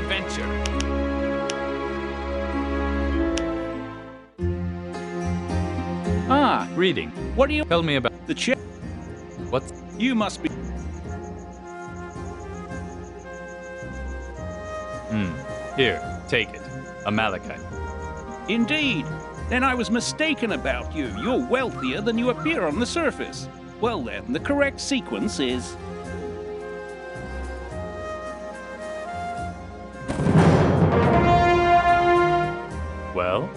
adventure. Ah, reading. What do you tell me about the chip? What? You must be. Here, take it. A malachite. Indeed. Then I was mistaken about you. You're wealthier than you appear on the surface. Well then, the correct sequence is... Well?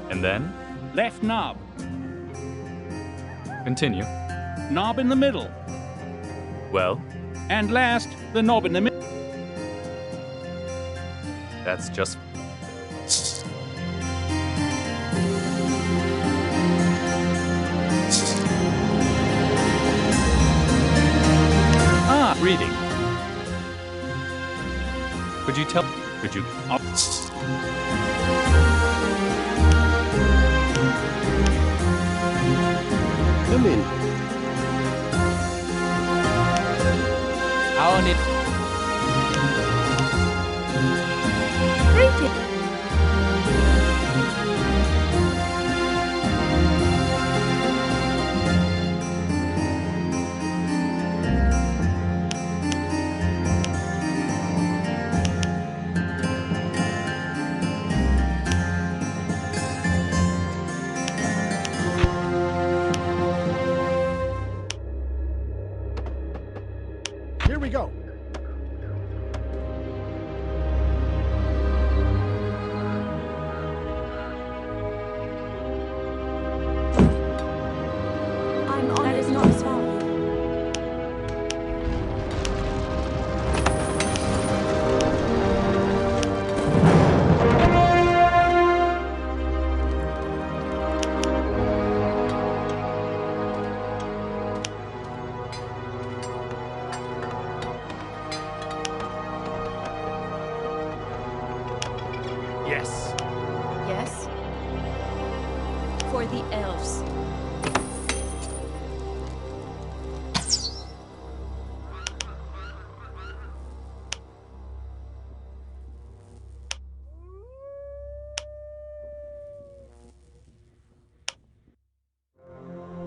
And then? Left knob. Continue. Knob in the middle. Well? And last, the knob in the middle. That's just... Ah, reading. Could you tell... Could you... Come in. How on it... Here we go. I'm on. That is not small. Yes. Yes. For the elves.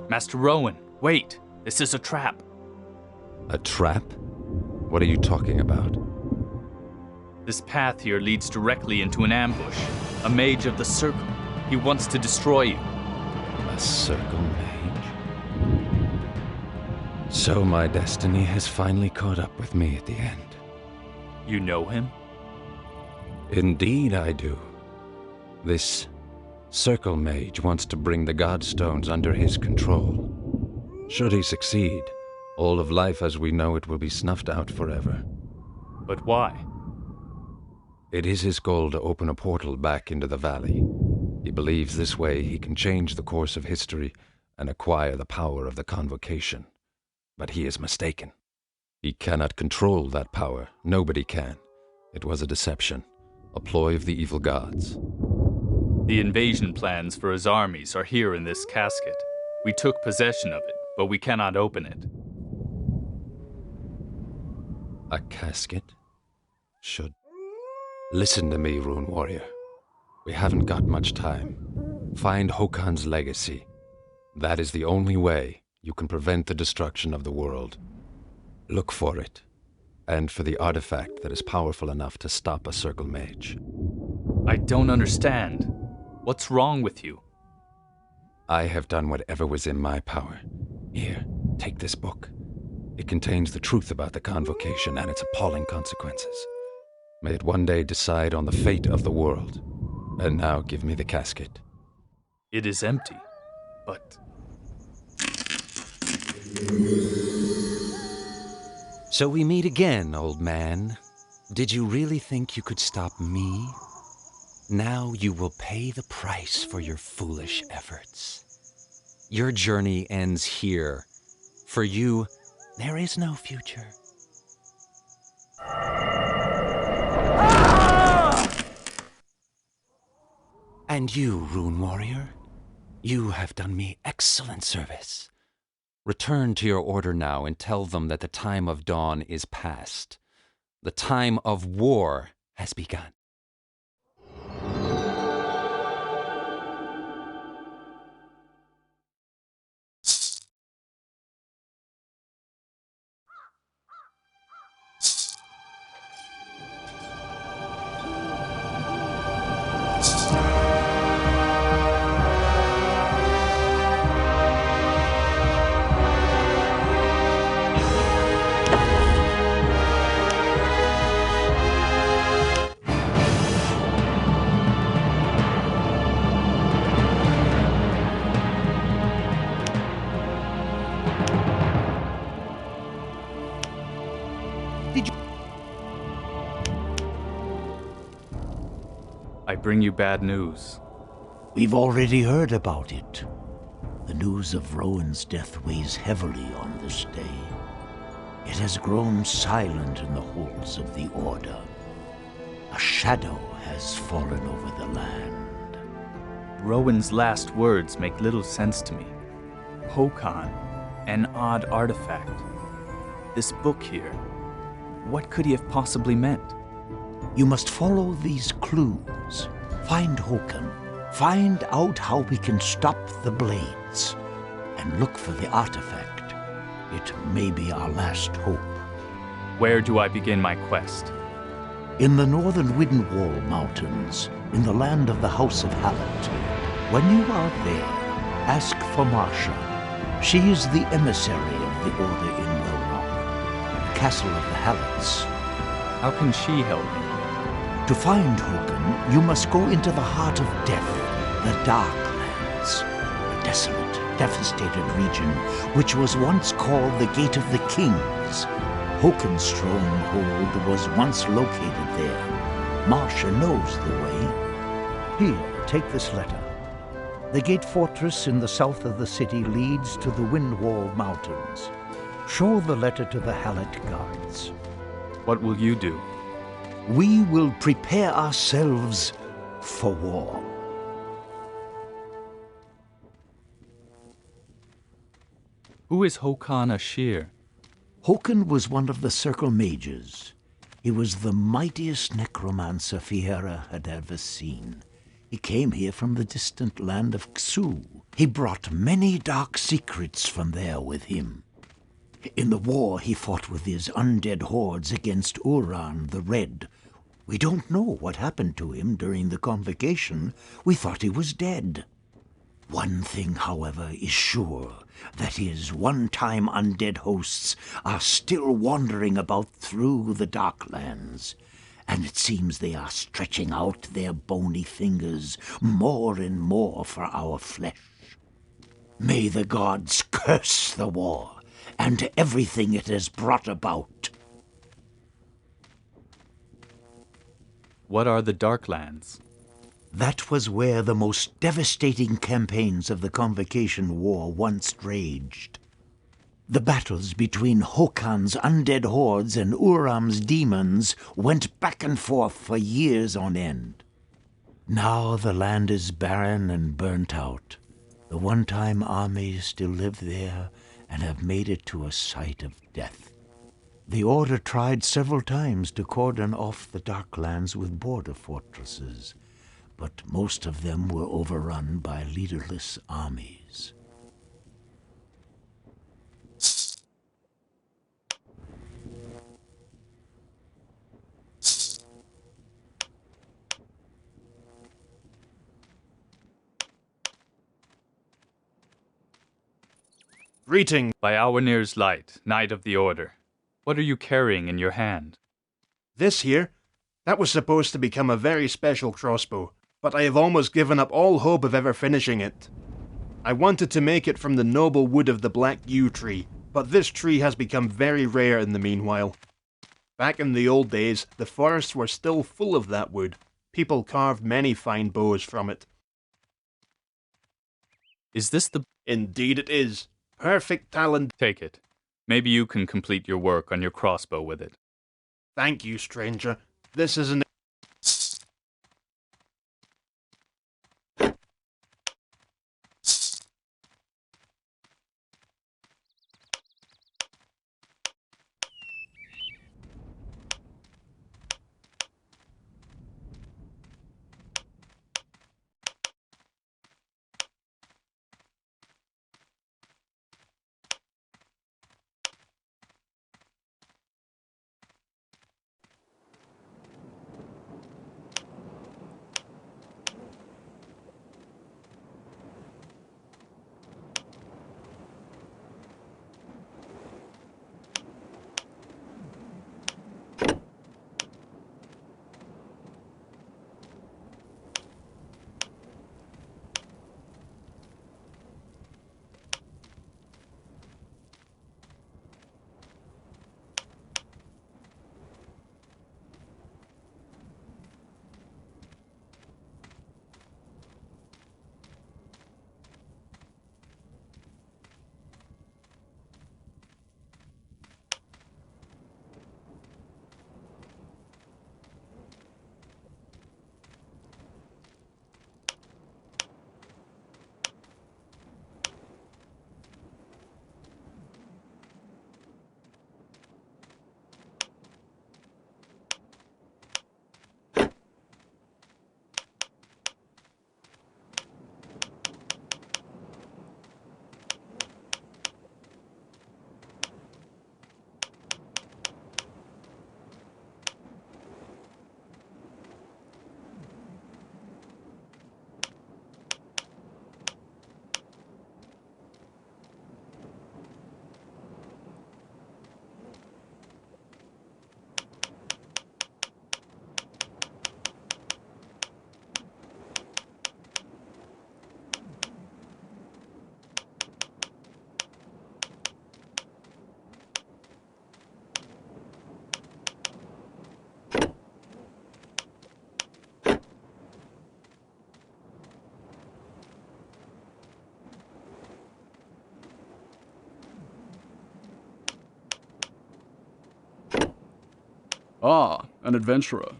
Master Rowan, wait! This is a trap. A trap? What are you talking about? This path here leads directly into an ambush. A mage of the circle. He wants to destroy you. A circle mage? So my destiny has finally caught up with me at the end. You know him? Indeed I do. This circle mage wants to bring the Godstones under his control. Should he succeed, all of life as we know it will be snuffed out forever. But why? It is his goal to open a portal back into the valley. He believes this way he can change the course of history and acquire the power of the Convocation. But he is mistaken. He cannot control that power. Nobody can. It was a deception, a ploy of the evil gods. The invasion plans for his armies are here in this casket. We took possession of it, but we cannot open it. A casket? Should... Listen to me, Rune Warrior. We haven't got much time. Find Hokan's legacy. That is the only way you can prevent the destruction of the world. Look for it, and for the artifact that is powerful enough to stop a circle mage. I don't understand. What's wrong with you? I have done whatever was in my power. Here, take this book. It contains the truth about the Convocation and its appalling consequences. May it one day decide on the fate of the world. And now give me the casket. It is empty, but... So we meet again, old man. Did you really think you could stop me? Now you will pay the price for your foolish efforts. Your journey ends here. For you, there is no future. And you, Rune Warrior, you have done me excellent service. Return to your order now and tell them that the time of dawn is past. The time of war has begun. I bring you bad news. We've already heard about it. The news of Rowan's death weighs heavily on this day. It has grown silent in the halls of the Order. A shadow has fallen over the land. Rowan's last words make little sense to me. Hokan, an odd artifact. This book here, what could he have possibly meant? You must follow these clues. Find Hokan. Find out how we can stop the blades. And look for the artifact. It may be our last hope. Where do I begin my quest? In the northern Windwall Mountains, in the land of the House of Hallett. When you are there, ask for Marcia. She is the emissary of the Order in the castle of the Halletts. How can she help me? To find Hokan, you must go into the heart of death, the Darklands, a desolate, devastated region which was once called the Gate of the Kings. Hokan's stronghold was once located there. Marcia knows the way. Here, take this letter. The gate fortress in the south of the city leads to the Windwall Mountains. Show the letter to the Hallett guards. What will you do? We will prepare ourselves for war. Who is Hokan Ashir? Hokan was one of the Circle Mages. He was the mightiest necromancer Fiera had ever seen. He came here from the distant land of Xu. He brought many dark secrets from there with him. In the war, he fought with his undead hordes against Uran the Red. We don't know what happened to him during the convocation. We thought he was dead. One thing, however, is sure, that his one-time undead hosts are still wandering about through the Darklands, and it seems they are stretching out their bony fingers more and more for our flesh. May the gods curse the war and everything it has brought about. What are the Darklands? That was where the most devastating campaigns of the Convocation War once raged. The battles between Hokan's undead hordes and Uram's demons went back and forth for years on end. Now the land is barren and burnt out. The one-time armies still live there and have made it to a site of death. The Order tried several times to cordon off the Darklands with border fortresses, but most of them were overrun by leaderless armies. Greeting. By Awenir's light, Knight of the Order. What are you carrying in your hand? This here, that was supposed to become a very special crossbow, but I have almost given up all hope of ever finishing it. I wanted to make it from the noble wood of the black yew tree, but this tree has become very rare in the meanwhile. Back in the old days, the forests were still full of that wood. People carved many fine bows from it. Is this the... Indeed it is. Perfect talent. Take it. Maybe you can complete your work on your crossbow with it. Thank you, stranger. This is an... Ah, an adventurer.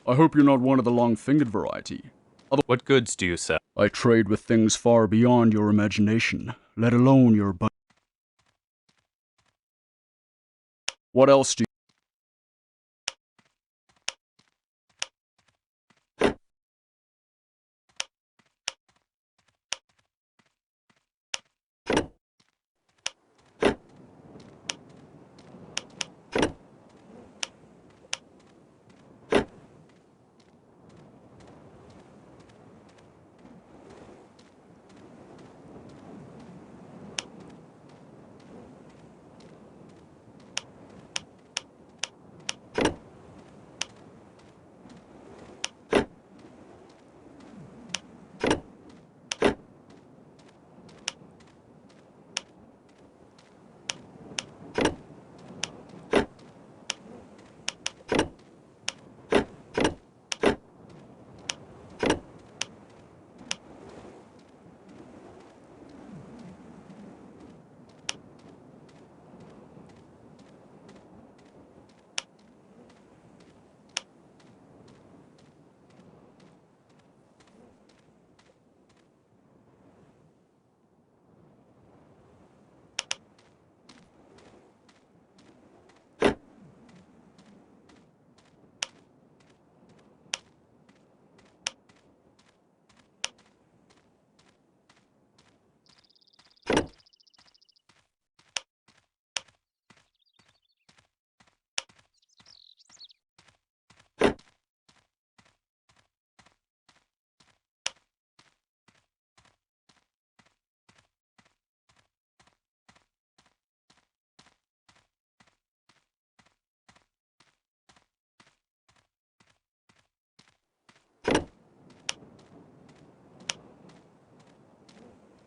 I hope you're not one of the long-fingered variety. What goods do you sell? I trade with things far beyond your imagination, let alone your What else do you...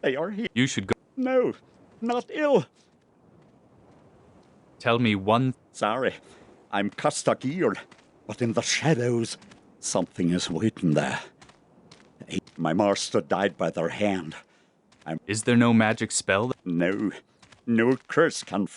They are here. You should go. No, not ill. Tell me one. Sorry, I'm Castagear, but in the shadows, something is waiting there. My master died by their hand. Is there no magic spell? No, no curse can.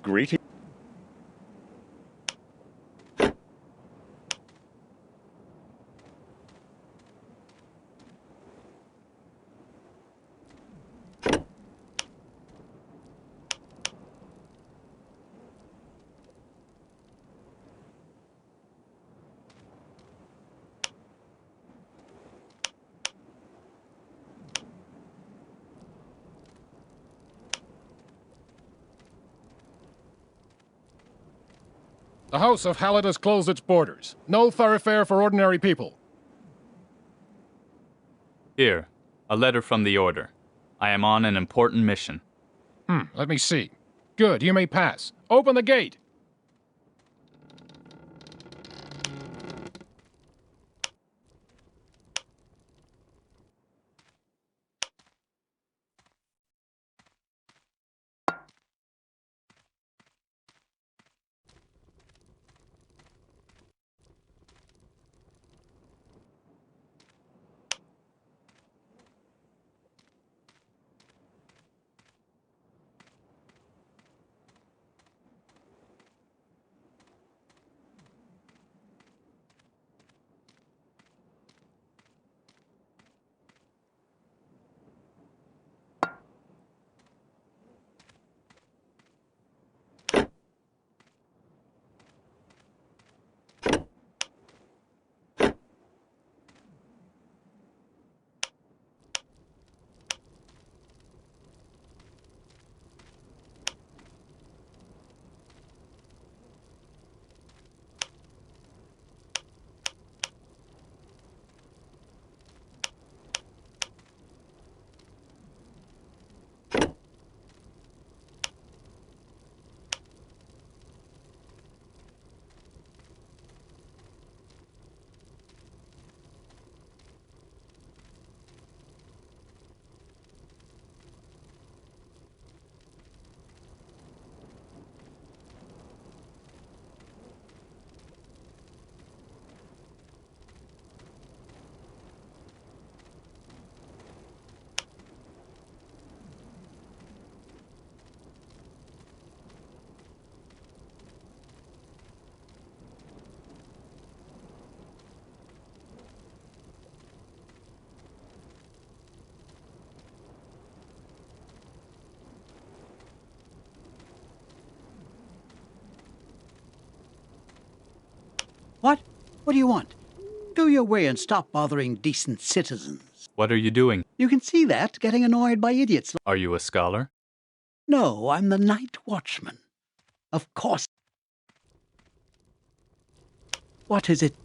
Greeting. The House of Hallett has closed its borders. No thoroughfare for ordinary people. Here, a letter from the Order. I am on an important mission. Let me see. Good, you may pass. Open the gate! What? What do you want? Go your way and stop bothering decent citizens. What are you doing? You can see that, getting annoyed by idiots. Are you a scholar? No, I'm the night watchman. Of course. What is it?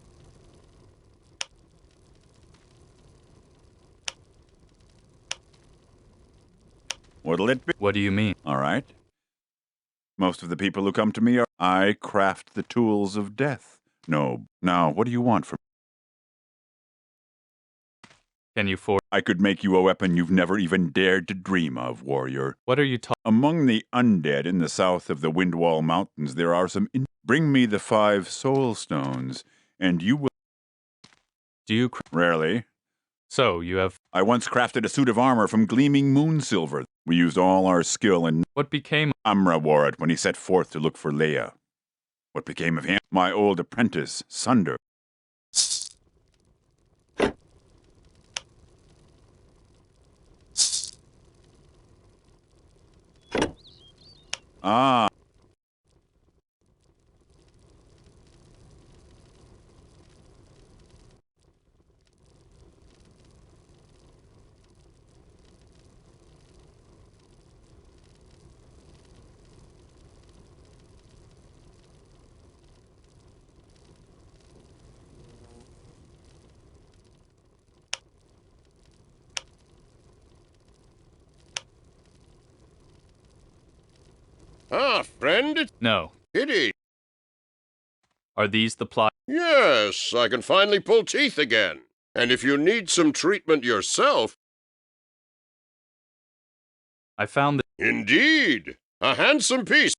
What'll it be? What do you mean? All right. Most of the people who come to me are, I craft the tools of death. No. Now, what do you want from me? Can you forge? I could make you a weapon you've never even dared to dream of, warrior. What are you talking? Among the undead in the south of the Windwall Mountains, there are some. Bring me the 5 soul stones, and you will. Do you? Rarely. So, you have. I once crafted a suit of armor from gleaming moon silver. We used all our skill and. What became? Amra wore it when he set forth to look for Leia. What became of him? My old apprentice, Sunder. Ah. Ah, friend? No. Pity. Are these the plot? Yes, I can finally pull teeth again. And if you need some treatment yourself... I found that. Indeed. A handsome piece.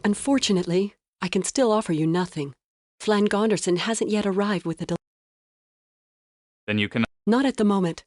Unfortunately, I can still offer you nothing. Flan Gonderson hasn't yet arrived with the Then you can... Not at the moment.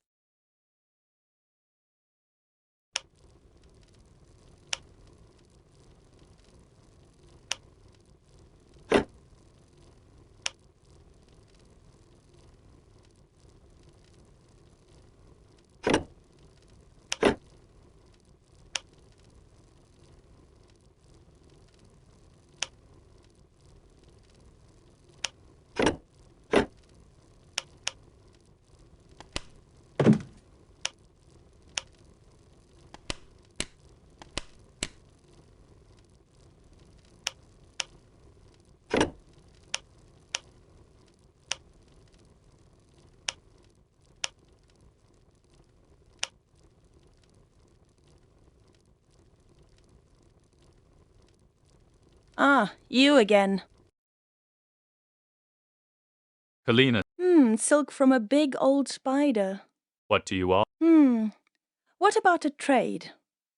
Ah, you again. Helena, Silk from a big old spider. what do you all? What about a trade?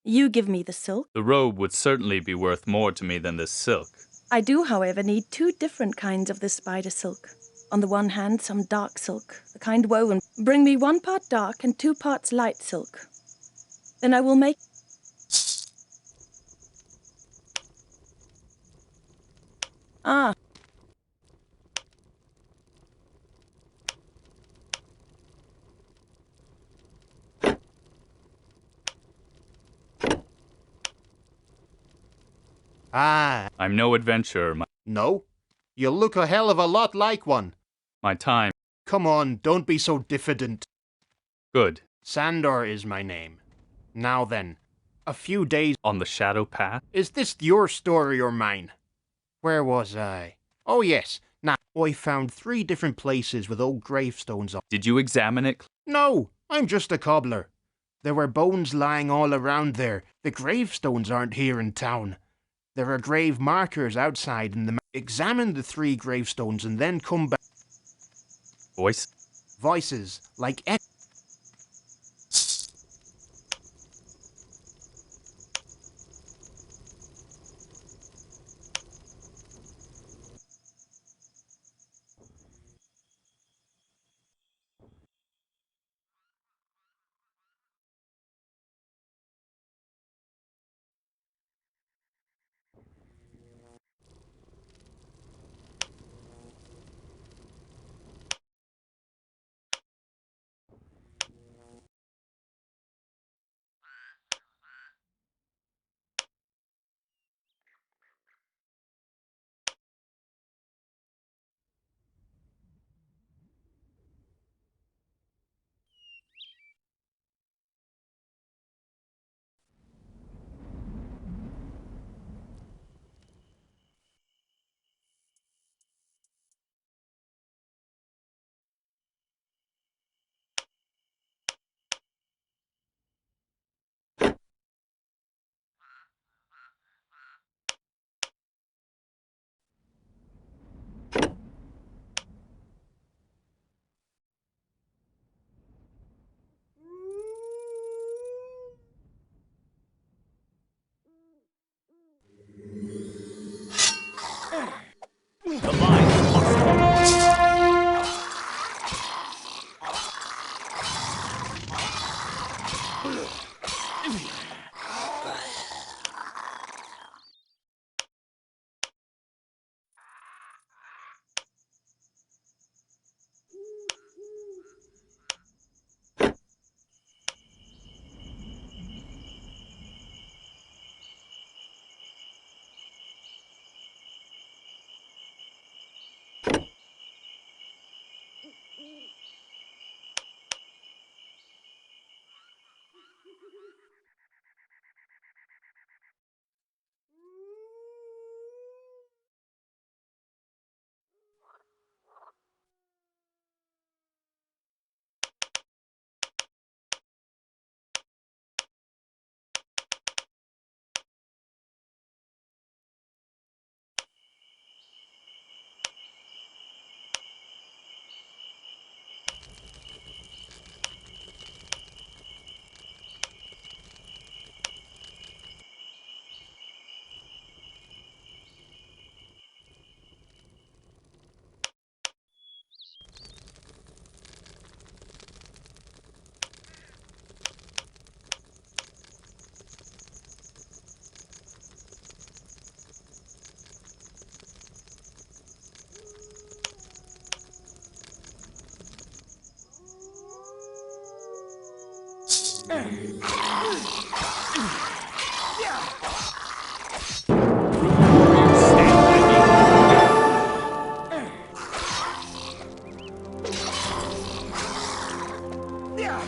You give me the silk. The robe would certainly be worth more to me than this silk. I do, however, need 2 different kinds of this spider silk. On the one hand, some dark silk, the kind woven. Bring me 1 part dark and 2 parts light silk. Then I will make... Ah. Ah. I'm no adventurer. No? You look a hell of a lot like one. My time. Come on, don't be so diffident. Good. Sandor is my name. Now then, a few days... On the Shadow Path? Is this your story or mine? Where was I? Oh yes, now I found 3 different places with old gravestones on. Did you examine it? No, I'm just a cobbler. There were bones lying all around there. The gravestones aren't here in town. There are grave markers outside in the... Examine the 3 gravestones and then come back. Voices, like...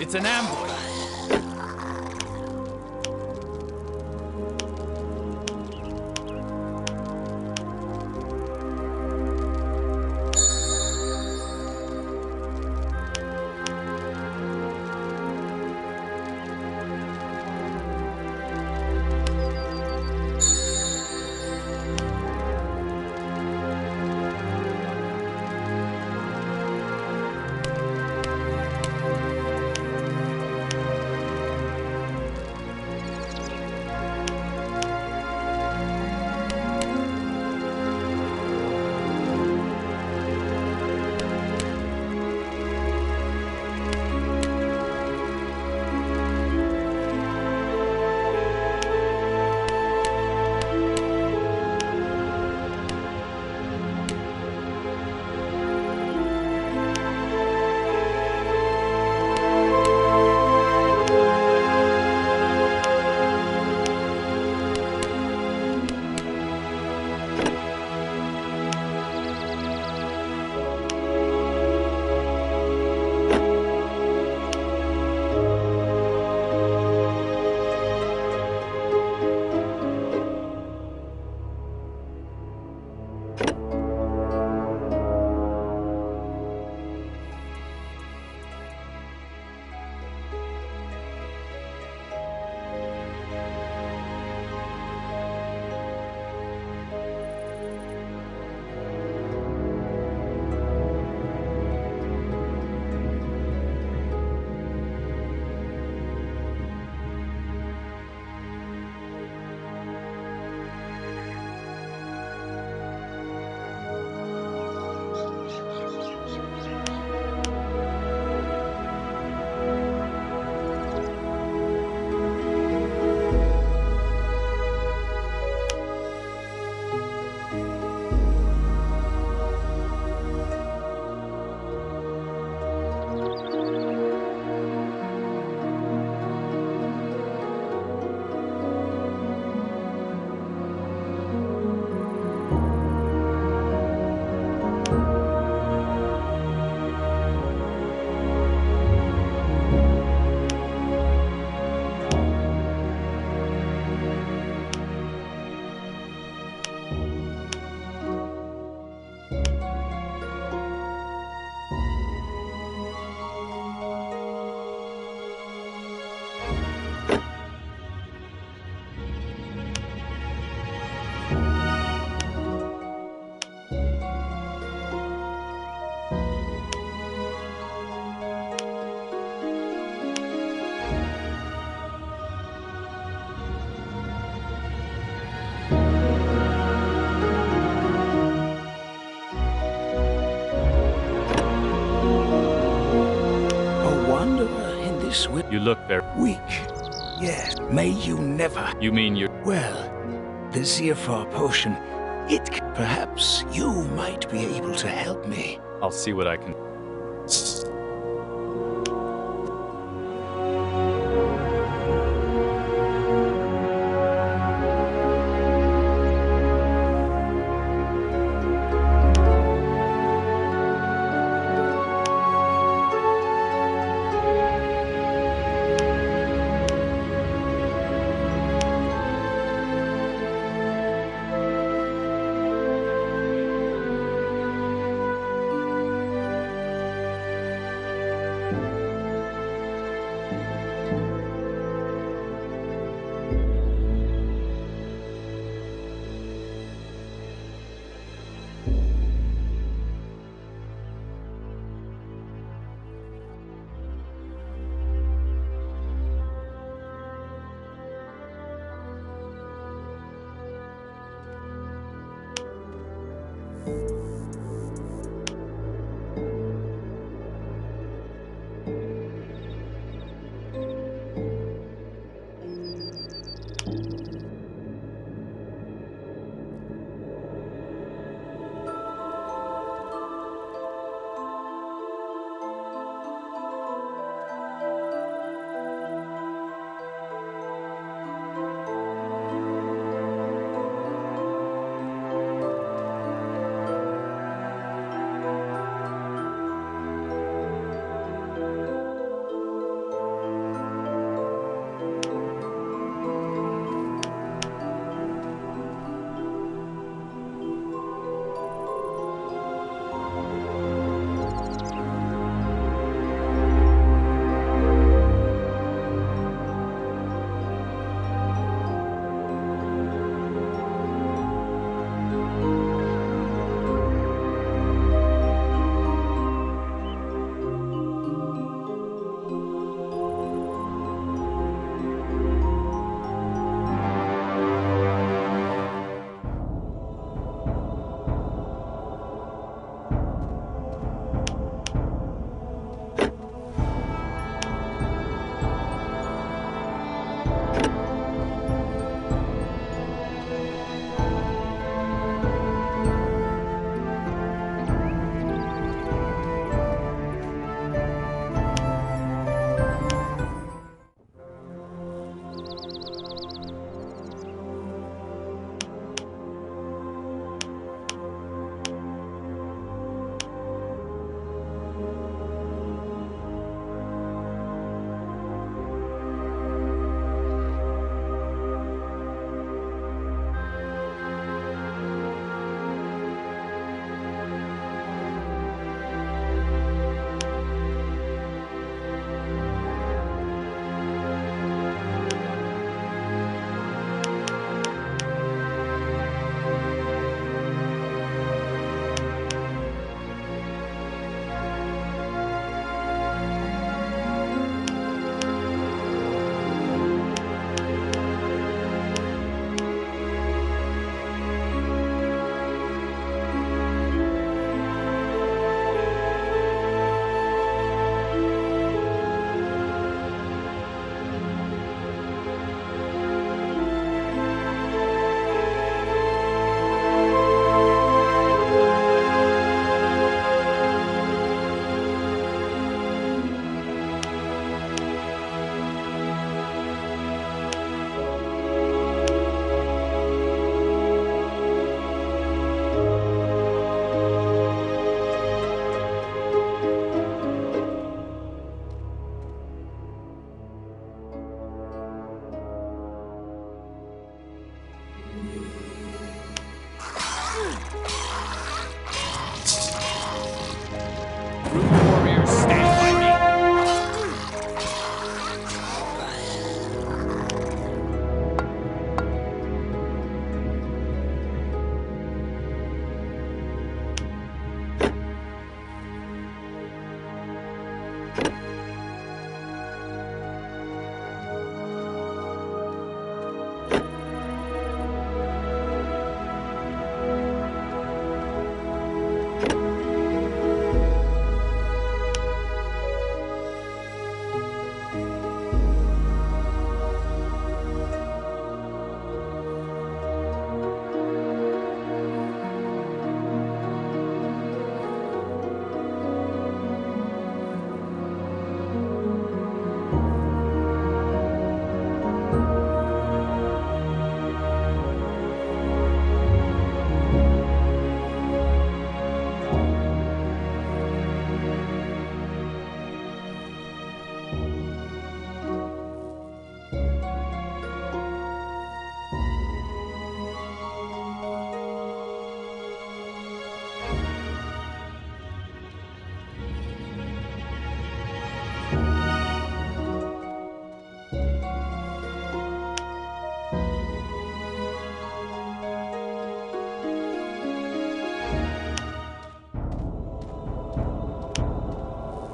It's an ambush. You look very weak. Yes, may you never. You mean you're... Well, the Zephyr potion, perhaps you might be able to help me. I'll see what I can...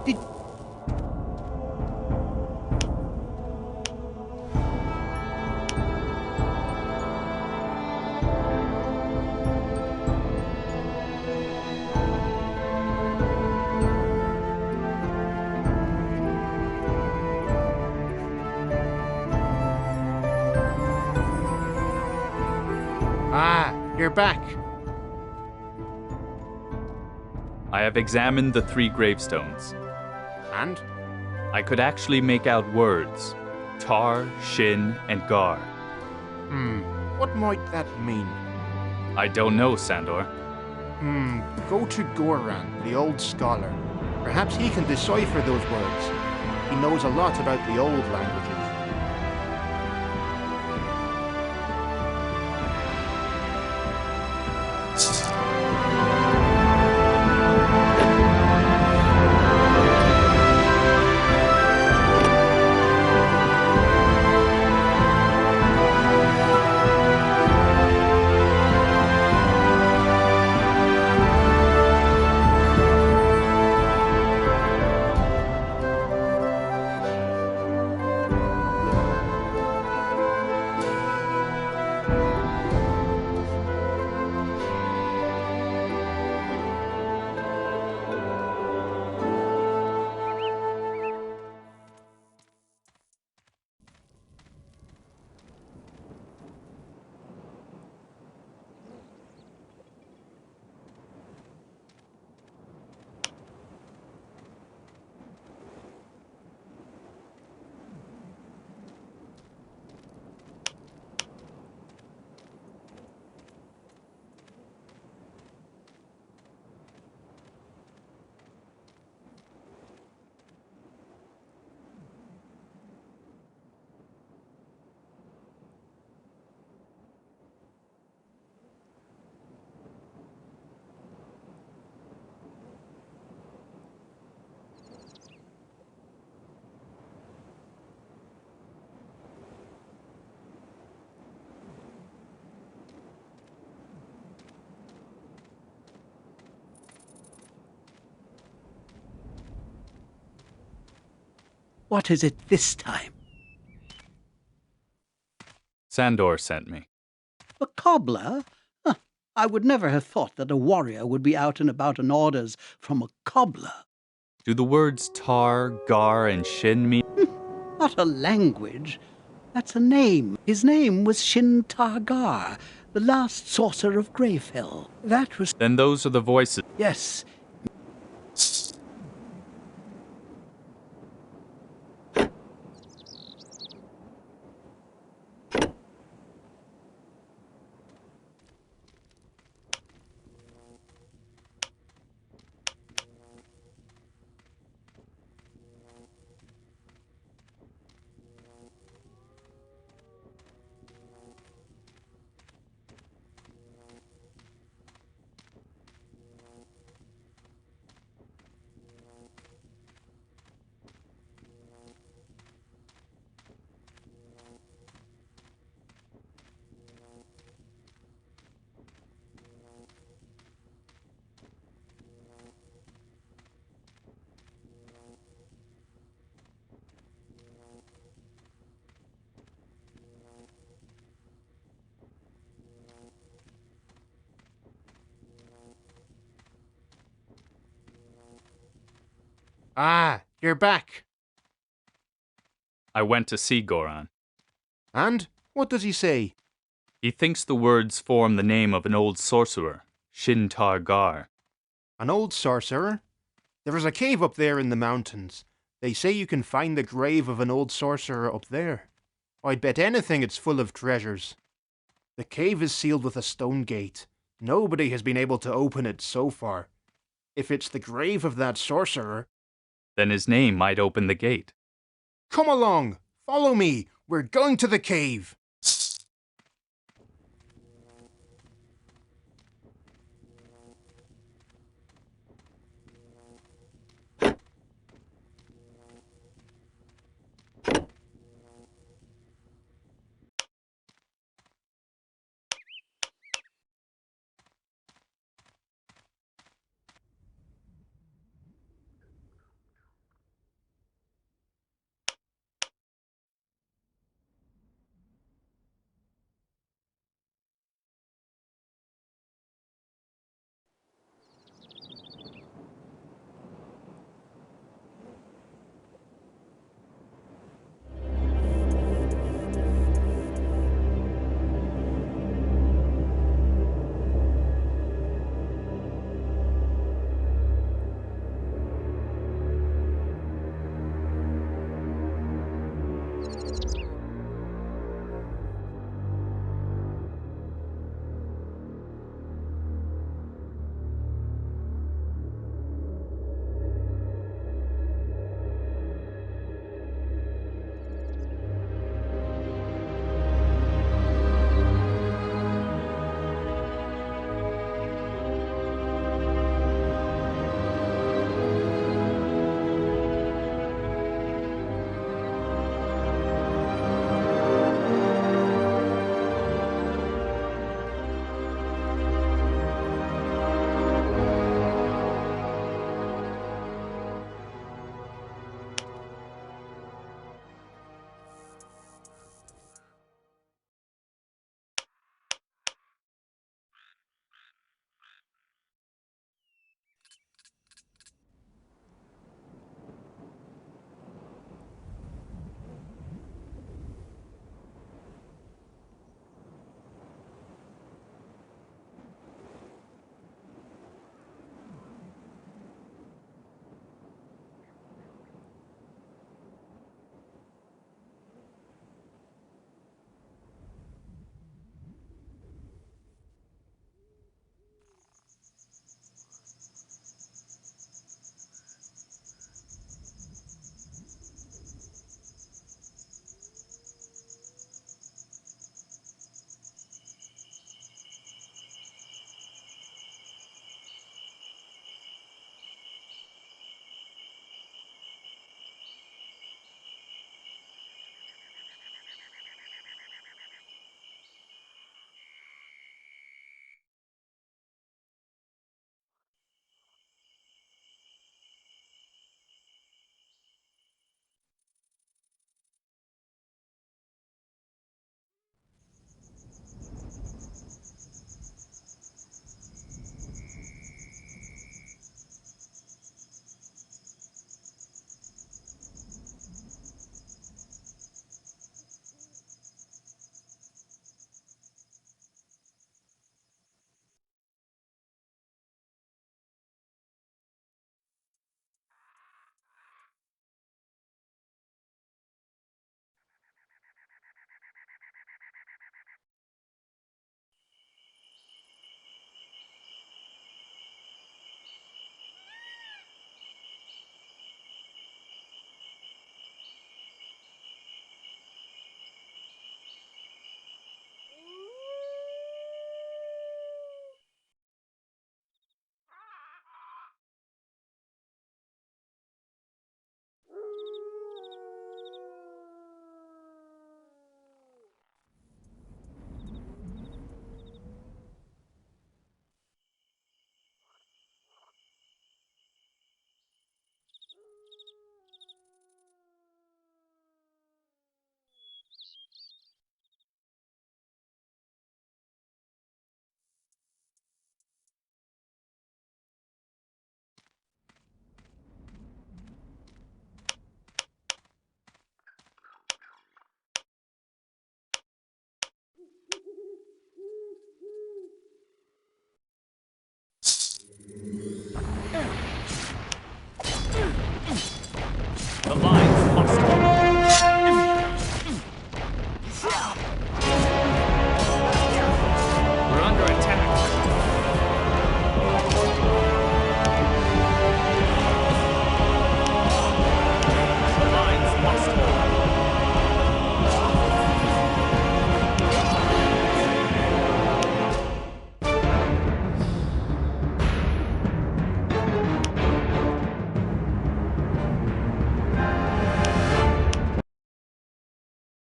Did... Ah, you're back. I have examined the 3 gravestones. And? I could actually make out words. Tar, Shin, and Gar. What might that mean? I don't know, Sandor. Go to Goran, the old scholar. Perhaps he can decipher those words. He knows a lot about the old languages. What is it this time? Sandor sent me. A cobbler? Huh, I would never have thought that a warrior would be out and about on orders from a cobbler. Do the words Tar, Gar, and Shin mean... Not a language. That's a name. His name was Shin Targar, the last sorcerer of Greyfell. That was... Then those are the voices. Yes. Ah, you're back. I went to see Goran. And? What does he say? He thinks the words form the name of an old sorcerer, Shin Targar. An old sorcerer? There is a cave up there in the mountains. They say you can find the grave of an old sorcerer up there. I'd bet anything it's full of treasures. The cave is sealed with a stone gate. Nobody has been able to open it so far. If it's the grave of that sorcerer... Then his name might open the gate. Come along! Follow me! We're going to the cave!